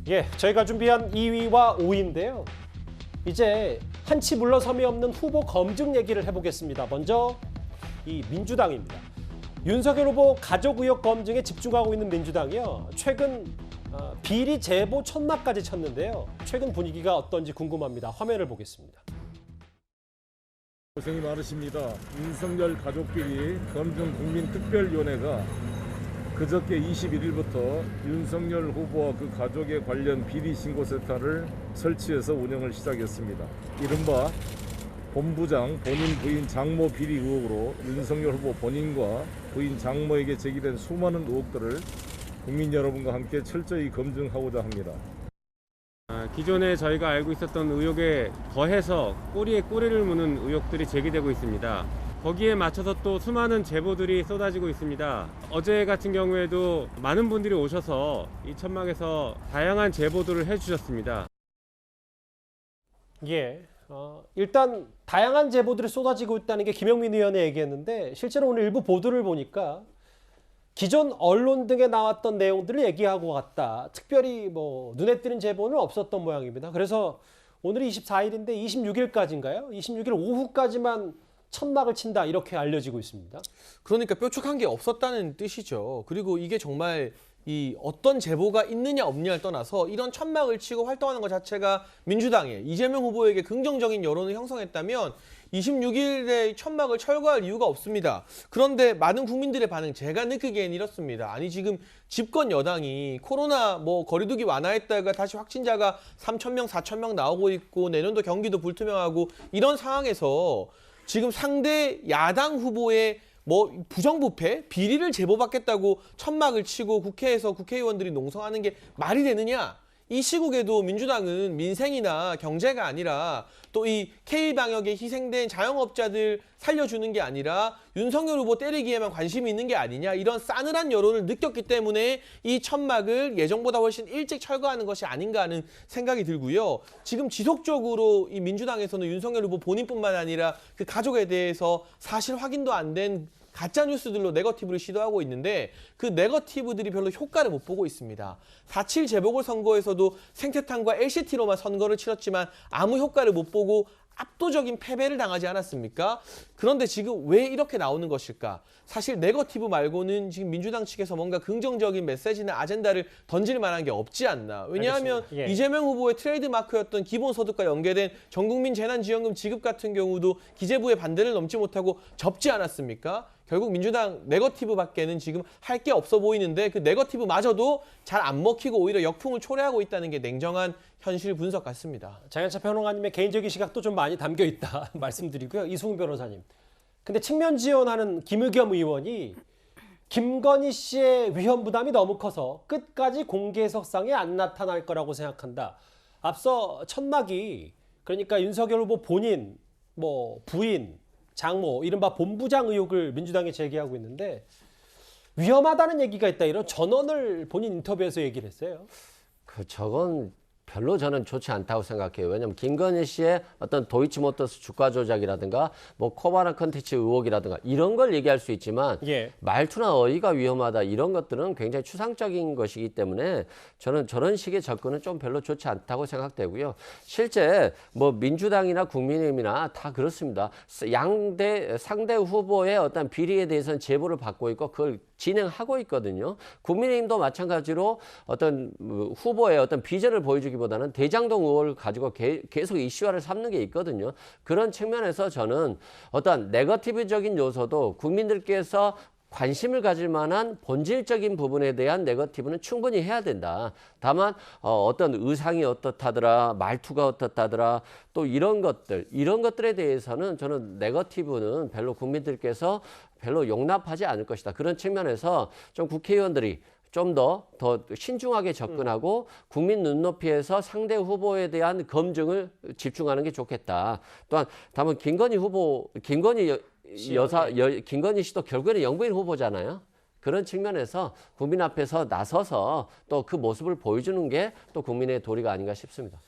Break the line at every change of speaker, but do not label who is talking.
예, 저희가 준비한 2위와 5위인데요. 이제 한치 물러섬이 없는 후보 검증 얘기를 해보겠습니다. 먼저 이 민주당입니다. 윤석열 후보 가족 의혹 검증에 집중하고 있는 민주당이요. 최근 비리 제보 천막까지 쳤는데요. 최근 분위기가 어떤지 궁금합니다. 화면을 보겠습니다.
고생이 많으십니다. 윤석열 가족비리 검증국민특별위원회가 그저께 21일부터 윤석열 후보와 그 가족에 관련 비리 신고센터를 설치해서 운영을 시작했습니다. 이른바 본부장 본인 부인 장모 비리 의혹으로 윤석열 후보 본인과 부인 장모에게 제기된 수많은 의혹들을 국민 여러분과 함께 철저히 검증하고자 합니다.
기존에 저희가 알고 있었던 의혹에 더해서 꼬리에 꼬리를 무는 의혹들이 제기되고 있습니다. 거기에 맞춰서 또 수많은 제보들이 쏟아지고 있습니다. 어제 같은 경우에도 많은 분들이 오셔서 이 천막에서 다양한 제보들을 해주셨습니다.
예, 일단 다양한 제보들이 쏟아지고 있다는 게 김영민 의원이 얘기했는데 실제로 오늘 일부 보도를 보니까 기존 언론 등에 나왔던 내용들을 얘기하고 갔다. 특별히 뭐 눈에 띄는 제보는 없었던 모양입니다. 그래서 오늘이 24일인데 26일까지인가요? 26일 오후까지만 천막을 친다 이렇게 알려지고 있습니다.
그러니까 뾰족한 게 없었다는 뜻이죠. 그리고 이게 정말 이 어떤 제보가 있느냐 없느냐를 떠나서 이런 천막을 치고 활동하는 것 자체가 민주당에 이재명 후보에게 긍정적인 여론을 형성했다면 26일에 천막을 철거할 이유가 없습니다. 그런데 많은 국민들의 반응 제가 느끼기엔 이렇습니다. 아니 지금 집권 여당이 코로나 거리두기 완화했다가 다시 확진자가 3,000명, 4,000명 나오고 있고 내년도 경기도 불투명하고 이런 상황에서 지금 상대 야당 후보의 부정부패, 비리를 제보받겠다고 천막을 치고 국회에서 국회의원들이 농성하는 게 말이 되느냐? 이 시국에도 민주당은 민생이나 경제가 아니라 또 이 K방역에 희생된 자영업자들 살려주는 게 아니라 윤석열 후보 때리기에만 관심이 있는 게 아니냐 이런 싸늘한 여론을 느꼈기 때문에 이 천막을 예정보다 훨씬 일찍 철거하는 것이 아닌가 하는 생각이 들고요. 지금 지속적으로 이 민주당에서는 윤석열 후보 본인뿐만 아니라 그 가족에 대해서 사실 확인도 안 된 가짜 뉴스들로 네거티브를 시도하고 있는데 그 네거티브들이 별로 효과를 못 보고 있습니다. 4.7 재보궐선거에서도 생태탕과 LCT로만 선거를 치렀지만 아무 효과를 못 보고 압도적인 패배를 당하지 않았습니까? 그런데 지금 왜 이렇게 나오는 것일까? 사실 네거티브 말고는 지금 민주당 측에서 뭔가 긍정적인 메시지나 아젠다를 던질 만한 게 없지 않나. 왜냐하면
예.
이재명 후보의 트레이드 마크였던 기본소득과 연계된 전국민 재난지원금 지급 같은 경우도 기재부의 반대를 넘지 못하고 접지 않았습니까? 결국 민주당 네거티브밖에는 지금 할 게 없어 보이는데 그 네거티브마저도 잘 안 먹히고 오히려 역풍을 초래하고 있다는 게 냉정한 현실 분석 같습니다.
장현철 평론가님의 개인적인 시각도 좀 많이 담겨 있다 말씀드리고요. 이승훈 변호사님. 근데 측면 지원하는 김의겸 의원이 김건희 씨의 위험 부담이 너무 커서 끝까지 공개석상에 안 나타날 거라고 생각한다. 앞서 천막이 그러니까 윤석열 후보 본인, 부인, 장모, 이른바 본부장 의혹을 민주당에 제기하고 있는데 위험하다는 얘기가 있다. 이런 전언을 본인 인터뷰에서 얘기를 했어요.
저건 별로 저는 좋지 않다고 생각해요. 왜냐하면 김건희 씨의 어떤 도이치모터스 주가 조작이라든가 코바나 컨텐츠 의혹이라든가 이런 걸 얘기할 수 있지만
예.
말투나 어휘가 위험하다 이런 것들은 굉장히 추상적인 것이기 때문에 저는 저런 식의 접근은 좀 별로 좋지 않다고 생각되고요. 실제 민주당이나 국민의힘이나 다 그렇습니다. 상대 후보의 어떤 비리에 대해서는 제보를 받고 있고 그걸 진행하고 있거든요. 국민의힘도 마찬가지로 어떤 후보의 어떤 비전을 보여주기보다는 대장동 의혹을 가지고 계속 이슈화를 삼는 게 있거든요. 그런 측면에서 저는 어떤 네거티브적인 요소도 국민들께서 관심을 가질 만한 본질적인 부분에 대한 네거티브는 충분히 해야 된다. 다만 어떤 의상이 어떻다더라, 말투가 어떻다더라, 또 이런 것들에 대해서는 저는 네거티브는 별로 국민들께서 별로 용납하지 않을 것이다. 그런 측면에서 좀 국회의원들이 좀 더 신중하게 접근하고 국민 눈높이에서 상대 후보에 대한 검증을 집중하는 게 좋겠다. 또한 다만 김건희 씨도 결국에는 영부인 후보잖아요. 그런 측면에서 국민 앞에서 나서서 또 그 모습을 보여주는 게 또 국민의 도리가 아닌가 싶습니다.